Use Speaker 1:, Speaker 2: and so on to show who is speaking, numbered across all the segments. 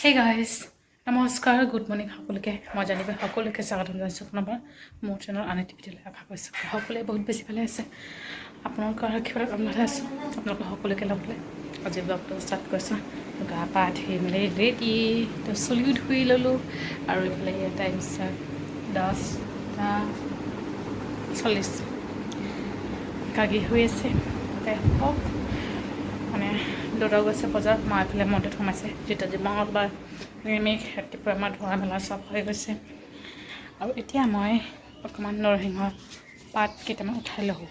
Speaker 1: Hey guys, নমস্কাৰ good morning সকলোকে মই জানিবা সকলোকে স্বাগতম জনাইছোঁ পুনৰবাৰ মোৰ চেনেল আনিটি ভিডিঅ'লৈ আশা কৰিছোঁ সকলোৱে বহুত বেছি ভালে আছে আপোনালোকৰ আশীৰ্বাদত আমি ভালে আছোঁ আপোনালোকৰ সকলোকে লগ পালে আজি ব্লগটো ষ্টাৰ্ট কৰিছোঁ গা পা ধুই মেলি ৰেডি তো চুলিও ধুই ল'লোঁ আৰু এইফালে টাইম 10:40 কাগি হৈ আছে হওক মানে দৌৰা গৈছে বজাৰ মই এইফালে মন্দিৰত সোমাইছে যিটো আজি মঙলবাৰ নিৰামিষ ৰাতিপুৱা আমাৰ ধোৱা মেলা চব হৈ গৈছে আৰু এতিয়া মই অকণমান নৰসিংহৰ পাত কেইটামান উঠাই লওঁ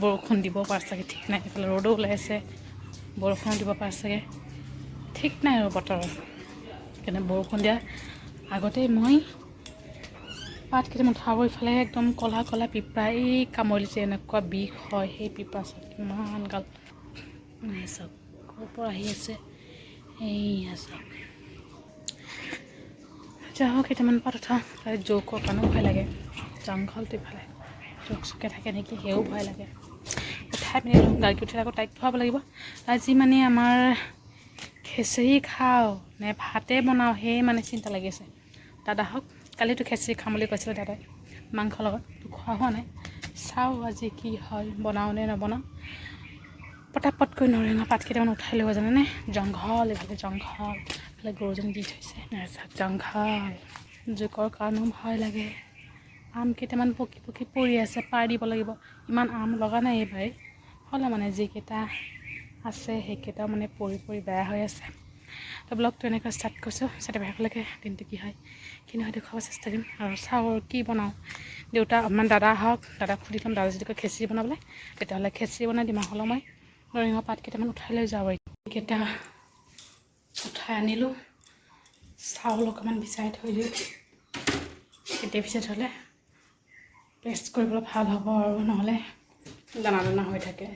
Speaker 1: বৰষুণ দিব পাৰে চাগে ঠিক নাই এইফালে ৰ'দো ওলাইছে বৰষুণ দিব পাৰে চাগে ঠিক নাই আৰু বতৰৰ সেইকাৰণে বৰষুণ দিয়াৰ আগতেই মই পাত কেইটামান উঠাব ইফালে একদম ক'লা ক'লা পিঁপৰা এই কামুৰিছে এনেকুৱা বিষ হয় সেই পিঁপৰা চাওক কিমান গাল চাওক ক'ৰ পৰা আহি আছে এইয়া চাওক যাওক কেইটামান পাত উঠাওঁ জোকৰ কাৰণেও ভয় লাগে জংঘলটো ইফালে জোক চোকে থাকে নেকি সেয়াও ভয় লাগে উঠাই পিনি গাড়ী উঠিলে আকৌ তাইক খুৱাব লাগিব আজি মানে আমাৰ খেচৰি খাওঁ নে ভাতে বনাওঁ সেই মানে চিন্তা লাগি আছে দাদাহঁক কালিতো খেচৰি খাম বুলি কৈছিলে দাদাই মাংসৰ লগত খোৱা হোৱা নাই চাওঁ আজি কি হয় বনাওঁ নে নবনাওঁ পটাপটকৈ নৰসিংহ পাত কেইটামান উঠাই ল'ব জানেনে জংঘল এইফালে জংঘল এইফালে গৰুজনী দি থৈছে জংঘল জোকৰ কাৰণেও ভয় লাগে আম কেইটামান পকি পকি পৰি আছে পাৰ দিব লাগিব ইমান আম লগা নাই এইবাৰ হ'লে মানে যিকেইটা আছে সেইকেইটাও মানে পৰি পৰি বেয়া হৈ আছে তো ব্লগটো এনেকৈ ষ্টাৰ্ট কৰিছোঁ সকলোকে দিনটো কি হয় কি নহয় দেখুৱাব চেষ্টা কৰিম আৰু চাওঁ কি বনাওঁ দেউতা অকণমান দাদা হওক দাদাক সুধি ল'ম দাদা যদি কয় খেচৰি বনাবলৈ তেতিয়াহ'লে খেচৰি বনাই দিম হ'লেও মই নৰসিংহ পাত কেইটামান উঠাই লৈ যাওঁ এইকেইটা উঠাই আনিলোঁ চাউল অকণমান বিচাৰি থৈ দিওঁ কেতিয়া পিছত হ'লে পেষ্ট কৰিবলৈ ভাল হ'ব আৰু নহ'লে দানা দানা হৈ থাকে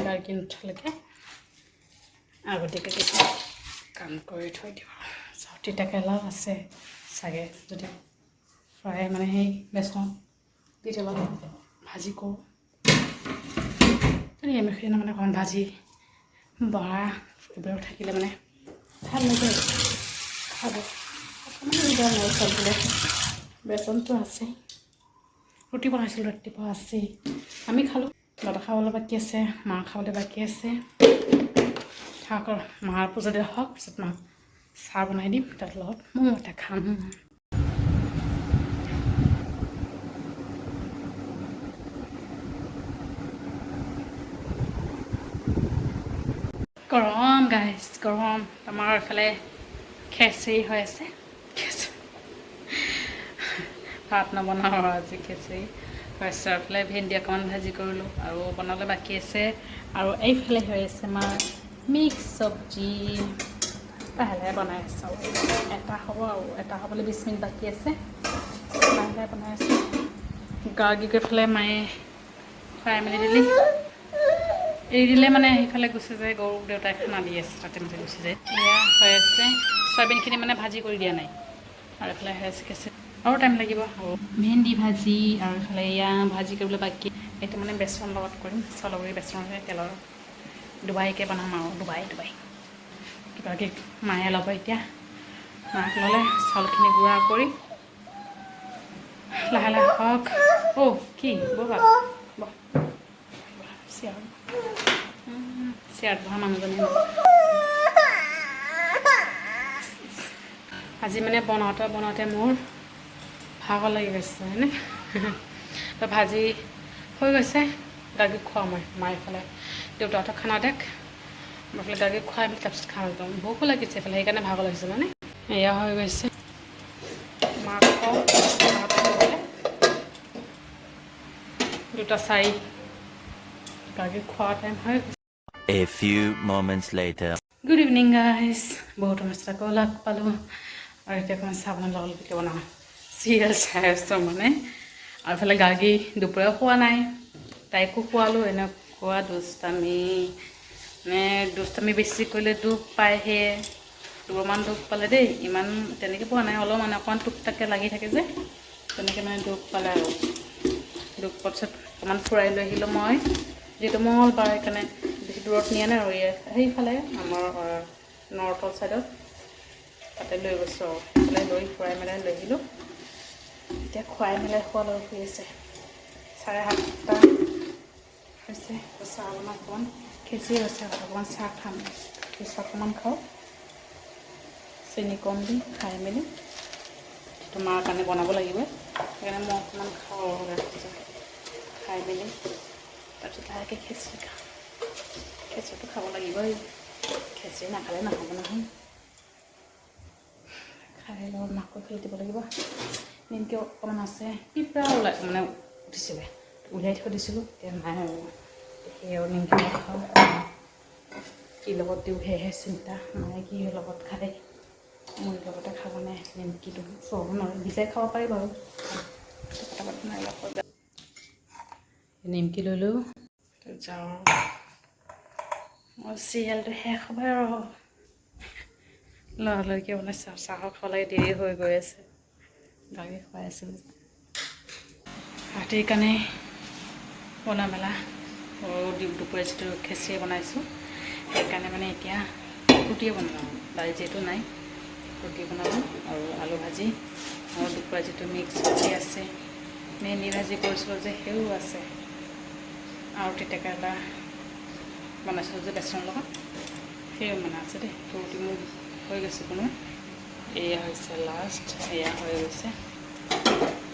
Speaker 1: গাড়ী নুঠালৈকে আগতীয়াকৈ কিছুমান কাম কৰি থৈ দিওঁ তিতাকেৰেলাও আছে চাগে যদি ফ্ৰাই মানে সেই বেচন দি অলপ ভাজি কৰোঁ নিৰামিষ মানে অকণমান ভাজি বৰা এইবোৰ থাকিলে মানে ভাল লাগে খাব অকণমান চলিলে বেচনটো আছেই ৰুটি বনাইছিলোঁ ৰাতিপুৱা আছেই আমি খালোঁ দাদা খাবলৈ বাকী আছে মা খাবলৈ বাকী আছে থাক মাৰ পূজাতে হওক পিছত মা চাহ বনাই দিম তাৰ লগত ময়ো এটা খাম গৰম গাইজ গৰম আমাৰ এইফালে খেচৰি হৈ আছে ভাত নবনাওঁ আৰু আজি খেচৰি তাৰপিছত এইফালে ভেন্দি অকণমান ভাজি কৰিলোঁ আৰু বনাবলৈ বাকী আছে আৰু এইফালে হৈ আছে আমাৰ মিক্স চব্জি লাহে লাহে বনাই আছোঁ এটা হ'ব আৰু এটা হ'বলৈ 20 মিনিট বাকী আছে লাহে লাহে বনাই আছোঁ গাৰ্গী গৈ পেলাই মায়ে ফ্ৰাই মেলি দিলি এৰি দিলে মানে সেইফালে গুচি যায় গৰু দেউতাই খানা দি আছে তাতে মাতে গুচি যায় এয়া হৈ আছে চয়াবিনখিনি মানে ভাজি কৰি দিয়া নাই আৰু এইফালে হৈ আছে কেঁচা আৰু টাইম লাগিব আৰু ভেন্দি ভাজি আৰু এইফালে এয়া ভাজি কৰিবলৈ বাকী এইটো মানে বেচন লগত কৰিম চলগুৰি বেচনৰে তেলৰ ডুবাইকৈ বনাম আৰু ডুবাই কিবাকৈ মায়ে ল'ব এতিয়া মাক ল'লে চাউলখিনি গুড়া কৰি লাহে লাহে হওক অ' কি ব'বা চিয়াৰত বহা মানুহজনী আজি মানে বনাওঁতে মোৰ ভাগৰ লাগি গৈছে হয়নে তো ভাজি হৈ গৈছে গাৰ্গীক খুৱাওঁ মই মায়ে এইফালে দেউতাহঁতক খানা দেখ মই এইফালে গাৰ্গীক খুৱাই মেলি তাৰপিছত খাওঁ একদম ভোকো লাগিছে এইফালে সেইকাৰণে ভাগৰ লাগিছে মানে এয়া হৈ গৈছে মাক খুৱাওঁ দুটা চাৰি গাৰ্গীক খোৱা টাইম হৈ গৈছে
Speaker 2: A few moments later.
Speaker 1: Good evening guys বহুত সমস্যা আকৌ লগ পালোঁ আৰু এতিয়া অকণমান চাহ বনাই লগলৈকে বনাওঁ চিৰিয়েল চাই আছোঁ মানে আৰু এইফালে গাৰ্গী দুপৰীয়াও খোৱা নাই তাইকো খোৱালোঁ এনেকুৱা দুষ্টামি বেছি কৰিলে দুখ পায় সেয়ে দুবাৰমান দুখ পালে দেই ইমান তেনেকৈ পোৱা নাই অলপ মানে অকণমান টুকটাককৈ লাগি থাকে যে তেনেকৈ মানে দুখ পালে আৰু দুখ পোৱাৰ পিছত অকণমান ফুৰাই লৈ আহিলোঁ মই যিহেতু মঙলবাৰ সেইকাৰণে বেছি দূৰত নিয়া নাই আৰু সেইফালে আমাৰ নৰ্থৰ ছাইডত তাতে লৈ গৈছোঁ আৰু তাতে লৈ খুৱাই মেলাই লৈ আহিলোঁ। এতিয়া খুৱাই মেলাই খোৱা লৈ শুই আছে। 7:30 হৈছে। চাহ অকণমান অকণমান খিচিৰি হৈছে, অকণমান চাহ খাম। খিচিৰি অকণমান খাওঁ, চেনি কম দি খাই মেলি তোমাৰ কাৰণে বনাব লাগিব, সেইকাৰণে মই অকণমান খাওঁ খাই মেলি তাৰপিছত লাহেকৈ খিচিৰি খাওঁ। খিচিৰিটো খাব লাগিবই, খিচিৰি নাখালে নহ'ব নহয়। খাই লগত মাকৈ খাই দিব লাগিব। নিমকি অকণমান আছে, পিঁপৰা মানে উঠিছিলে, উলিয়াই থৈ দিছিলোঁ, এতিয়া নাই আৰু সেই আৰু নিমকি খাওঁ। কি লগত দিওঁ সেয়েহে চিন্তা, মায়ে কি লগত খায়, মোৰ লগতে খাব নাই নিমকিটো চব নোৱাৰোঁ, ভিজাই খাব পাৰি বাৰু। নিমকি লৈ লওঁ, যাওঁ। মোৰ চিৰিয়েলটো শেষ হ'ব আৰু লৰালৰিকৈ বনাইছে। চাহৰ খাব লাগে, দেৰি হৈ গৈ আছে, গাড়ী খুৱাই আছোঁ। ৰাতিৰ কাৰণে বনা মেলা দুপৰীয়া যিটো খিচিৰি বনাইছোঁ, সেইকাৰণে মানে এতিয়া ৰুটিয়ে বনাওঁ। দালি যিহেতু নাই, ৰুটি বনালোঁ আৰু আলু ভাজি আৰু দুপৰীয়া যিটো মিক্স চব্জি আছে, ভেন্দি ভাজি কৰিছিলোঁ যে সেইও আছে, আৰু তিতাকেৰেলা বনাইছিলোঁ যে বেচনৰ লগত, সেইও মানে আছে দেই। ৰুটি মোৰ হৈ গৈছে কোনো, এয়া হৈছে লাষ্ট, এয়া হৈ গৈছে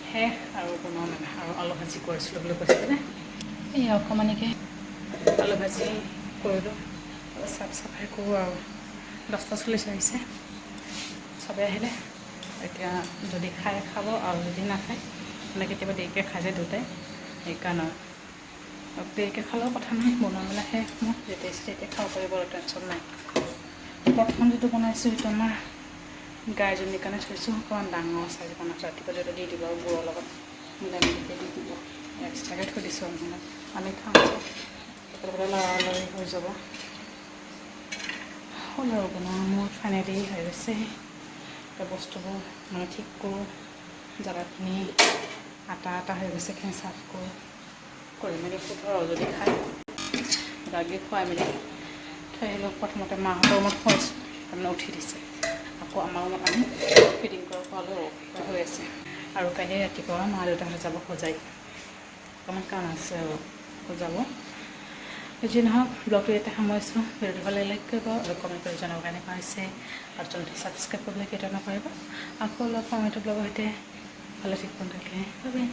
Speaker 1: শেষ আৰু বনোৱা মেলা। আৰু আলু ভাজি কৰিছিলোঁ বুলি কৈছিলে, এয়া অকণমানিকৈ আলু ভাজি কৰিলোঁ। চাফ চাফাই কৰোঁ আৰু 10:40 হৈছে। চবেই আহিলে এতিয়া যদি খাই খাব, আৰু যদি নাখায় মানে কেতিয়াবা দেৰিকৈ খাই যায় দুটাই, সেইকাৰণে আৰু দেৰিকৈ খালেও কথা নাই, বনোৱা মেলা শেষ মোৰ, যেতিয়া ইচ্ছা তেতিয়া খাব পাৰিব আৰু টেনশ্যন নাই। প্ৰথম যিটো বনাইছোঁ সেইটো আমাৰ গাইজনীৰ কাৰণে থৈছোঁ, অকণমান ডাঙৰ চাইজ বনাইছোঁ। ৰাতিপুৱা যিটো দি দিব আৰু গুৰৰ লগত মিলাই মেলি দি দিব, এক্সট্ৰাকৈ থৈ দিছোঁ মানে আমি খাওঁ একেলগে লৰালৰি হৈ যাব। হ'ল আৰু বনোৱা মোৰ ফাইনেলি হৈ গৈছে। বস্তুবোৰ মানে ঠিক কৰোঁ, জেগাখিনি আটা হৈ গৈছে, এইখিনি চাফ কৰোঁ, কৰি মেলি শুব আৰু যদি খাই গাখীৰ খুৱাই মেলি থৈ আহিলোঁ। প্ৰথমতে মাহঁতৰ ৰুমত খুৱাইছোঁ, তাৰমানে উঠি দিছে, আকৌ আমাৰ ৰুমত আনি ফিডিং কৰা খোৱালোঁ হৈ আছে। আৰু কাইলৈ ৰাতিপুৱা মা দেউতাহঁত যাব সজাই, অকণমান কাম আছে আৰু সজাব। যি নহওক ব্লগটো ইয়াতে সামৰিছোঁ। ভিডিঅ'টো ভাল লাগিলে লাইক কৰিব আৰু কমেণ্ট কৰি জনাব কেনেকুৱা হৈছে, আৰু চেনেলটো ছাবস্ক্ৰাইব কৰিবলৈ কেতিয়াও নকৰিব। আকৌ লগ পাম এইটো ব্লগৰ সৈতে, ভালে থাকিব থাকে। Bye bye.